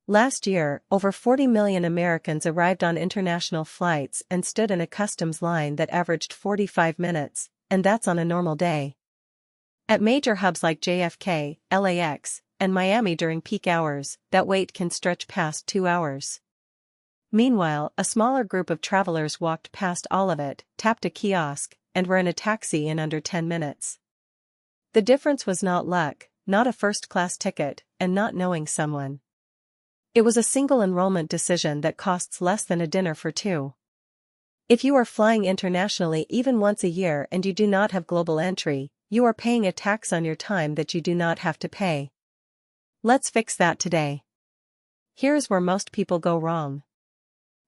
Last year, over 40 million Americans arrived on international flights and stood in a customs line that averaged 45 minutes, and that's on a normal day. At major hubs like JFK, LAX, and Miami during peak hours, that wait can stretch past 2 hours. Meanwhile, a smaller group of travelers walked past all of it, tapped a kiosk, and were in a taxi in under 10 minutes. The difference was not luck, not a first-class ticket, and not knowing someone. It was a single enrollment decision that costs less than a dinner for two. If you are flying internationally even once a year and you do not have global entry, you are paying a tax on your time that you do not have to pay. Let's fix that today. Here's where most people go wrong.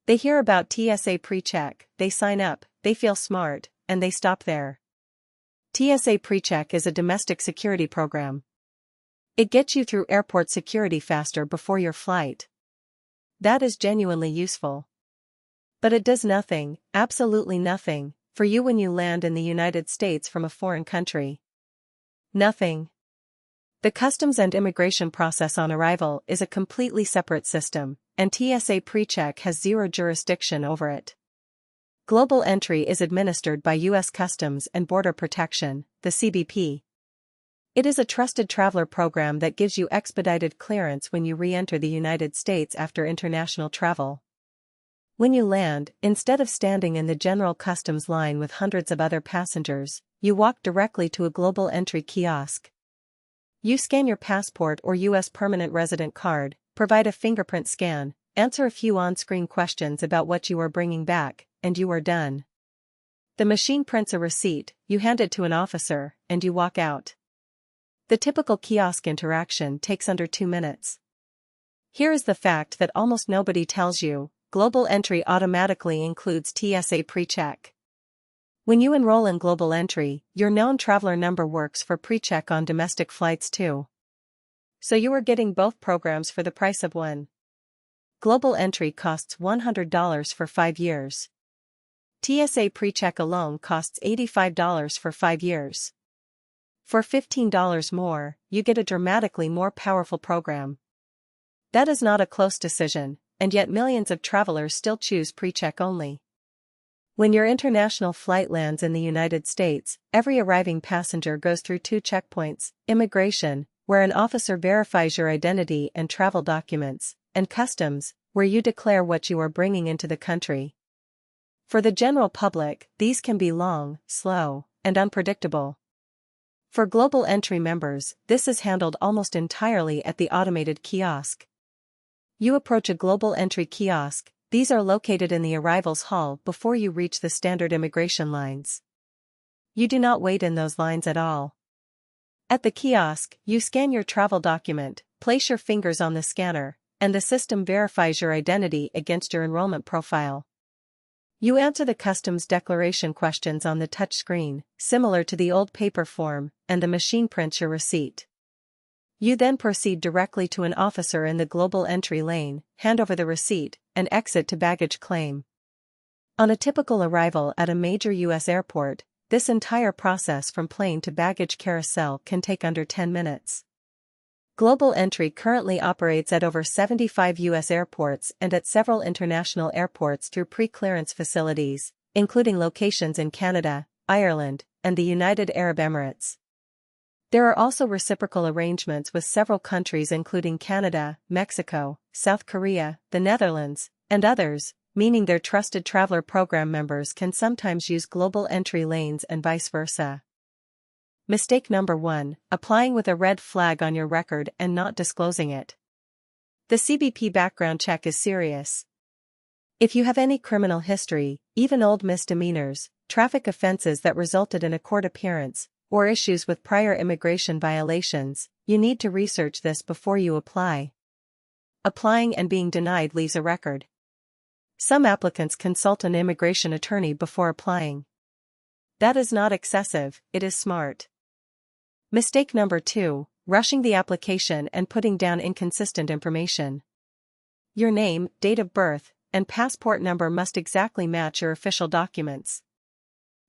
They hear about TSA PreCheck, they sign up, they feel smart, and they stop there. TSA PreCheck is a domestic security program. It gets you through airport security faster before your flight. That is genuinely useful. But it does nothing, absolutely nothing, for you when you land in the United States from a foreign country. Nothing. The customs and immigration process on arrival is a completely separate system, and TSA PreCheck has zero jurisdiction over it. Global entry is administered by U.S. Customs and Border Protection, the CBP. It is a trusted traveler program that gives you expedited clearance when you re-enter the United States after international travel. When you land, instead of standing in the general customs line with hundreds of other passengers, you walk directly to a global entry kiosk. You scan your passport or U.S. permanent resident card, provide a fingerprint scan, answer a few on-screen questions about what you are bringing back, and you are done. The machine prints a receipt, you hand it to an officer, and you walk out. The typical kiosk interaction takes under 2 minutes. Here is the fact that almost nobody tells you: global entry automatically includes TSA PreCheck. When you enroll in global entry, your known traveler number works for PreCheck on domestic flights too. So you are getting both programs for the price of one. Global entry costs $100 for 5 years. TSA PreCheck alone costs $85 for 5 years. For $15 more, you get a dramatically more powerful program. That is not a close decision, and yet millions of travelers still choose PreCheck only. When your international flight lands in the United States, every arriving passenger goes through 2 checkpoints: immigration, where an officer verifies your identity and travel documents, and customs, where you declare what you are bringing into the country. For the general public, these can be long, slow, and unpredictable. For global entry members, this is handled almost entirely at the automated kiosk. You approach a global entry kiosk. These are located in the arrivals hall before you reach the standard immigration lines. You do not wait in those lines at all. At the kiosk, you scan your travel document, place your fingers on the scanner, and the system verifies your identity against your enrollment profile. You answer the customs declaration questions on the touchscreen, similar to the old paper form, and the machine prints your receipt. You then proceed directly to an officer in the global entry lane, hand over the receipt, and exit to baggage claim. On a typical arrival at a major U.S. airport, this entire process from plane to baggage carousel can take under 10 minutes. Global entry currently operates at over 75 U.S. airports and at several international airports through pre-clearance facilities, including locations in Canada, Ireland, and the United Arab Emirates. There are also reciprocal arrangements with several countries including Canada, Mexico, South Korea, the Netherlands, and others, meaning their trusted traveler program members can sometimes use global entry lanes and vice versa. Mistake number 1: applying with a red flag on your record and not disclosing it. The CBP background check is serious. If you have any criminal history, even old misdemeanors, traffic offenses that resulted in a court appearance, or issues with prior immigration violations, you need to research this before you apply. Applying and being denied leaves a record. Some applicants consult an immigration attorney before applying. That is not excessive, it is smart. Mistake number 2: rushing the application and putting down inconsistent information. Your name, date of birth, and passport number must exactly match your official documents.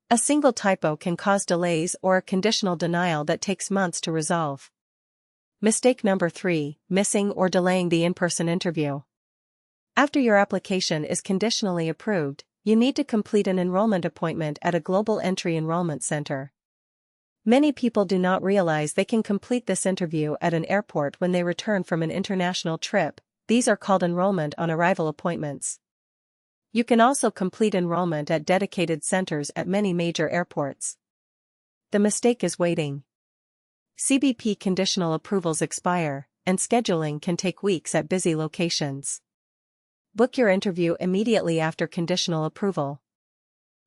A single typo can cause delays or a conditional denial that takes months to resolve. Mistake number 3, missing or delaying the in-person interview. After your application is conditionally approved, you need to complete an enrollment appointment at a global entry enrollment center. Many people do not realize they can complete this interview at an airport when they return from an international trip. These are called enrollment on arrival appointments. You can also complete enrollment at dedicated centers at many major airports. The mistake is waiting. CBP conditional approvals expire, and scheduling can take weeks at busy locations. Book your interview immediately after conditional approval.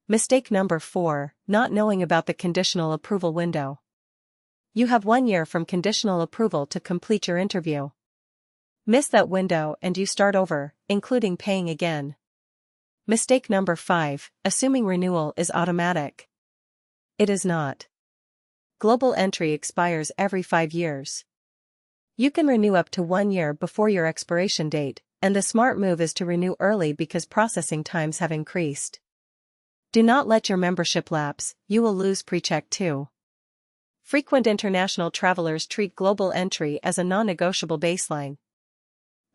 Mistake number 4, not knowing about the conditional approval window. You have 1 year from conditional approval to complete your interview. Miss that window and you start over, including paying again. Mistake number 5, assuming renewal is automatic. It is not. Global entry expires every 5 years. You can renew up to 1 year before your expiration date, and the smart move is to renew early because processing times have increased. Do not let your membership lapse, you will lose PreCheck too. Frequent international travelers treat global entry as a non-negotiable baseline.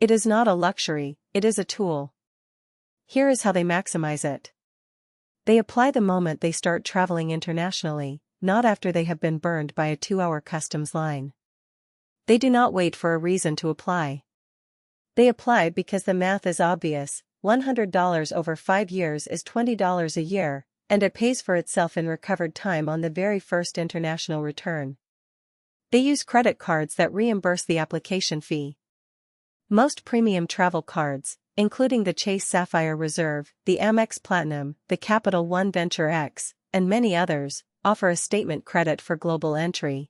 It is not a luxury, it is a tool. Here is how they maximize it. They apply the moment they start traveling internationally, not after they have been burned by a 2-hour customs line. They do not wait for a reason to apply. They apply because the math is obvious. $100 over 5 years is $20 a year, and it pays for itself in recovered time on the very first international return. They use credit cards that reimburse the application fee. Most premium travel cards, including the Chase Sapphire Reserve, the Amex Platinum, the Capital One Venture X, and many others, offer a statement credit for global entry.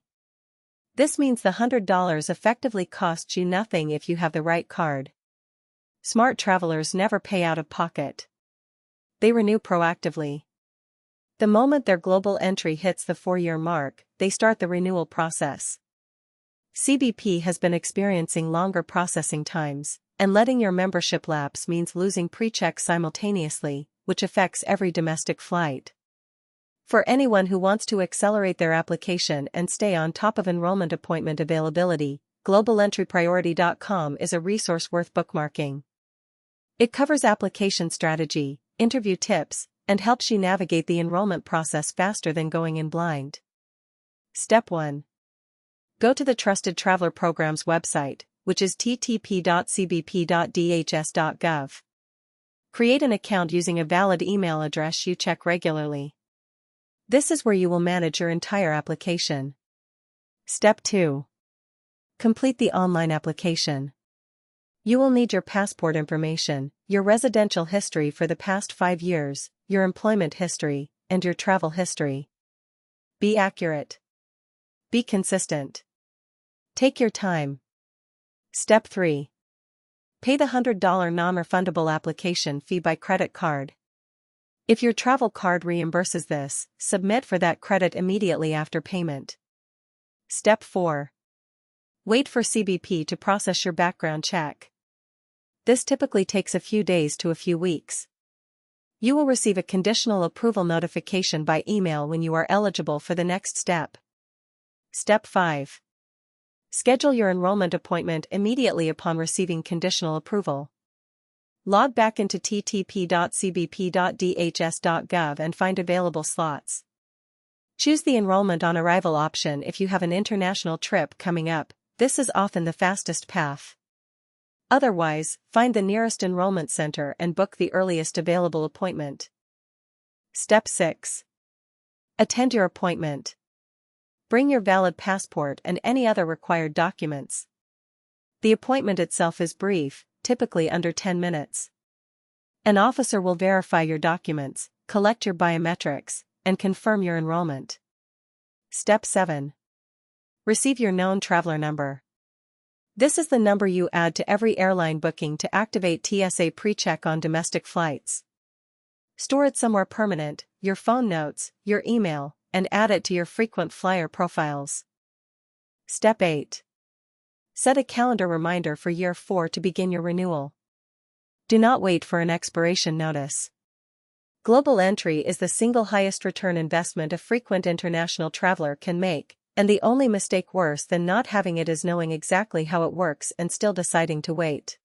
This means the $100 effectively costs you nothing if you have the right card. Smart travelers never pay out of pocket. They renew proactively. The moment their global entry hits the 4-year mark, they start the renewal process. CBP has been experiencing longer processing times, and letting your membership lapse means losing PreCheck simultaneously, which affects every domestic flight. For anyone who wants to accelerate their application and stay on top of enrollment appointment availability, globalentrypriority.com is a resource worth bookmarking. It covers application strategy, interview tips, and helps you navigate the enrollment process faster than going in blind. Step 1. Go to the Trusted Traveler Program's website, which is ttp.cbp.dhs.gov. Create an account using a valid email address you check regularly. This is where you will manage your entire application. Step 2. Complete the online application. You will need your passport information, your residential history for the past 5 years, your employment history, and your travel history. Be accurate. Be consistent. Take your time. Step 3. Pay the $100 non-refundable application fee by credit card. If your travel card reimburses this, submit for that credit immediately after payment. Step 4. Wait for CBP to process your background check. This typically takes a few days to a few weeks. You will receive a conditional approval notification by email when you are eligible for the next step. Step 5. Schedule your enrollment appointment immediately upon receiving conditional approval. Log back into ttp.cbp.dhs.gov and find available slots. Choose the enrollment on arrival option if you have an international trip coming up. This is often the fastest path. Otherwise, find the nearest enrollment center and book the earliest available appointment. Step 6. Attend your appointment. Bring your valid passport and any other required documents. The appointment itself is brief, typically under 10 minutes. An officer will verify your documents, collect your biometrics, and confirm your enrollment. Step 7. Receive your known traveler number. This is the number you add to every airline booking to activate TSA PreCheck on domestic flights. Store it somewhere permanent, your phone notes, your email, and add it to your frequent flyer profiles. Step 8. Set a calendar reminder for year 4 to begin your renewal. Do not wait for an expiration notice. Global entry is the single highest return investment a frequent international traveler can make, And the only mistake worse than not having it is knowing exactly how it works and still deciding to wait.